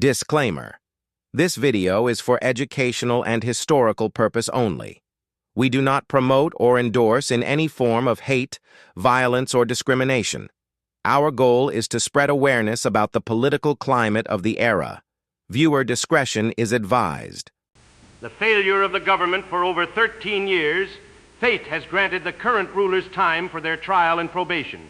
Disclaimer. This video is for educational and historical purpose only. We do not promote or endorse in any form of hate, violence, or discrimination. Our goal is to spread awareness about the political climate of the era. Viewer discretion is advised. The failure of the government for over 13 years, fate has granted the current rulers time for their trial and probation.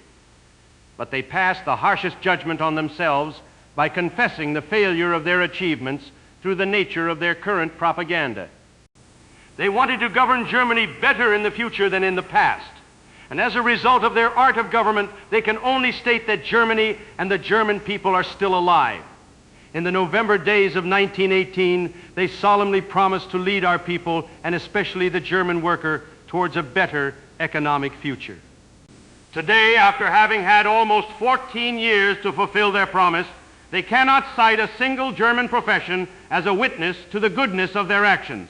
But they passed the harshest judgment on themselves by confessing the failure of their achievements through the nature of their current propaganda. They wanted to govern Germany better in the future than in the past. And as a result of their art of government, they can only state that Germany and the German people are still alive. In the November days of 1918, they solemnly promised to lead our people, and especially the German worker, towards a better economic future. Today, after having had almost 14 years to fulfill their promise, they cannot cite a single German profession as a witness to the goodness of their actions.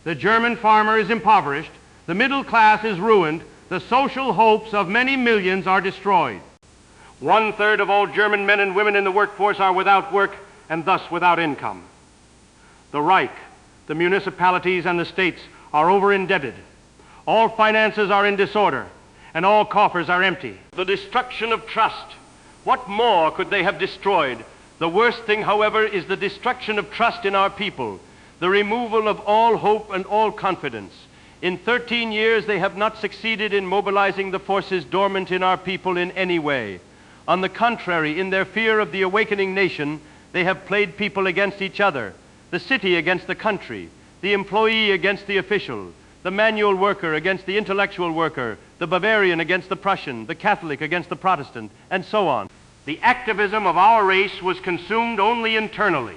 The German farmer is impoverished, the middle class is ruined, the social hopes of many millions are destroyed. 1/3 of all German men and women in the workforce are without work and thus without income. The Reich, the municipalities, and the states are over-indebted. All finances are in disorder, and all coffers are empty. The destruction of trust. What more could they have destroyed? The worst thing, however, is the destruction of trust in our people, the removal of all hope and all confidence. In 13 years, they have not succeeded in mobilizing the forces dormant in our people in any way. On the contrary, in their fear of the awakening nation, they have played people against each other, the city against the country, the employee against the official, the manual worker against the intellectual worker, the Bavarian against the Prussian, the Catholic against the Protestant, and so on. The activism of our race was consumed only internally.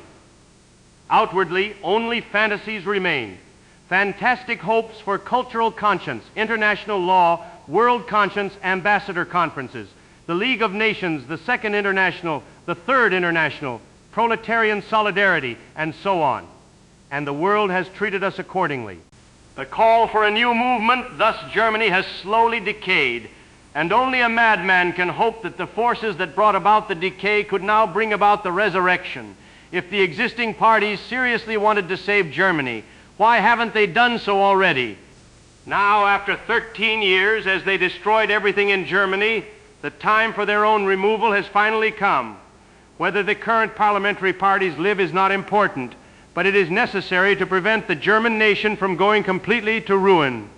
Outwardly, only fantasies remained. Fantastic hopes for cultural conscience, international law, world conscience, ambassador conferences, the League of Nations, the Second International, the Third International, proletarian solidarity, and so on. And the world has treated us accordingly. The call for a new movement, thus Germany has slowly decayed, and only a madman can hope that the forces that brought about the decay could now bring about the resurrection. If the existing parties seriously wanted to save Germany, why haven't they done so already? Now, after 13 years, as they destroyed everything in Germany, the time for their own removal has finally come. Whether the current parliamentary parties live is not important, but it is necessary to prevent the German nation from going completely to ruin.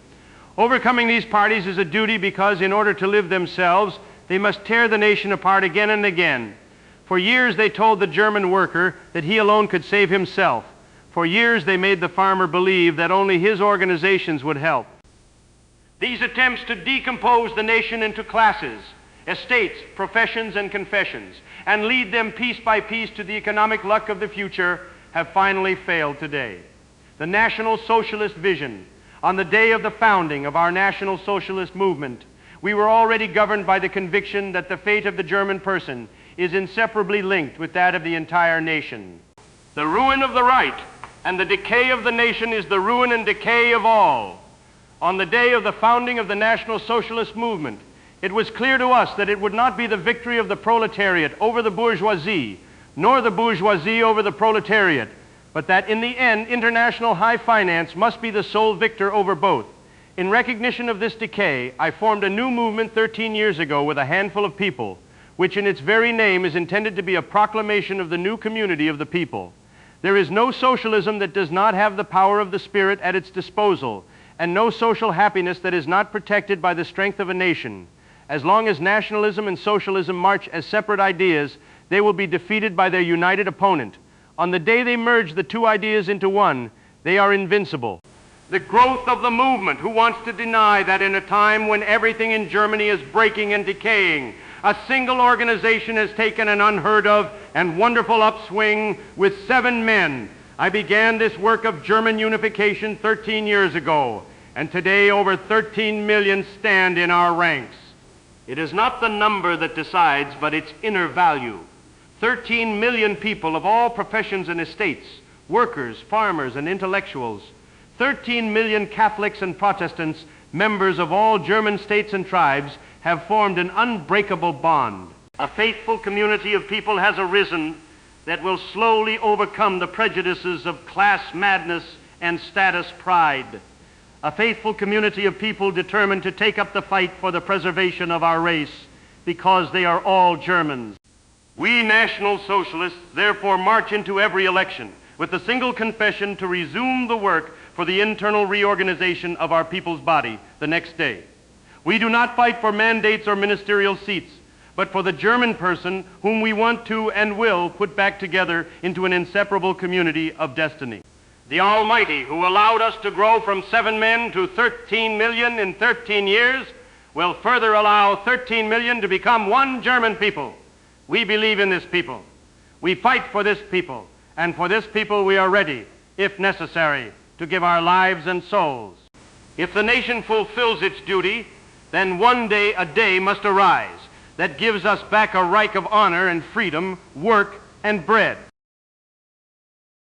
Overcoming these parties is a duty because in order to live themselves, they must tear the nation apart again and again. For years they told the German worker that he alone could save himself. For years they made the farmer believe that only his organizations would help. These attempts to decompose the nation into classes, estates, professions, and confessions, and lead them piece by piece to the economic luck of the future have finally failed today. The National Socialist vision. On the day of the founding of our National Socialist movement, we were already governed by the conviction that the fate of the German person is inseparably linked with that of the entire nation. The ruin of the right and the decay of the nation is the ruin and decay of all. On the day of the founding of the National Socialist movement, it was clear to us that it would not be the victory of the proletariat over the bourgeoisie, nor the bourgeoisie over the proletariat, but that in the end, international high finance must be the sole victor over both. In recognition of this decay, I formed a new movement 13 years ago with a handful of people, which in its very name is intended to be a proclamation of the new community of the people. There is no socialism that does not have the power of the spirit at its disposal, and no social happiness that is not protected by the strength of a nation. As long as nationalism and socialism march as separate ideas, they will be defeated by their united opponent. On the day they merge the two ideas into one, they are invincible. The growth of the movement, who wants to deny that in a time when everything in Germany is breaking and decaying, a single organization has taken an unheard of and wonderful upswing with 7 men. I began this work of German unification 13 years ago, and today over 13 million stand in our ranks. It is not the number that decides, but its inner value. 13 million people of all professions and estates, workers, farmers, and intellectuals, 13 million Catholics and Protestants, members of all German states and tribes, have formed an unbreakable bond. A faithful community of people has arisen that will slowly overcome the prejudices of class madness and status pride. A faithful community of people determined to take up the fight for the preservation of our race because they are all Germans. We National Socialists therefore march into every election with the single confession to resume the work for the internal reorganization of our people's body the next day. We do not fight for mandates or ministerial seats, but for the German person whom we want to and will put back together into an inseparable community of destiny. The Almighty, who allowed us to grow from 7 men to 13 million in 13 years, will further allow 13 million to become one German people. We believe in this people. We fight for this people, and for this people we are ready, if necessary, to give our lives and souls. If the nation fulfills its duty, then one day a day must arise that gives us back a Reich of honor and freedom, work and bread.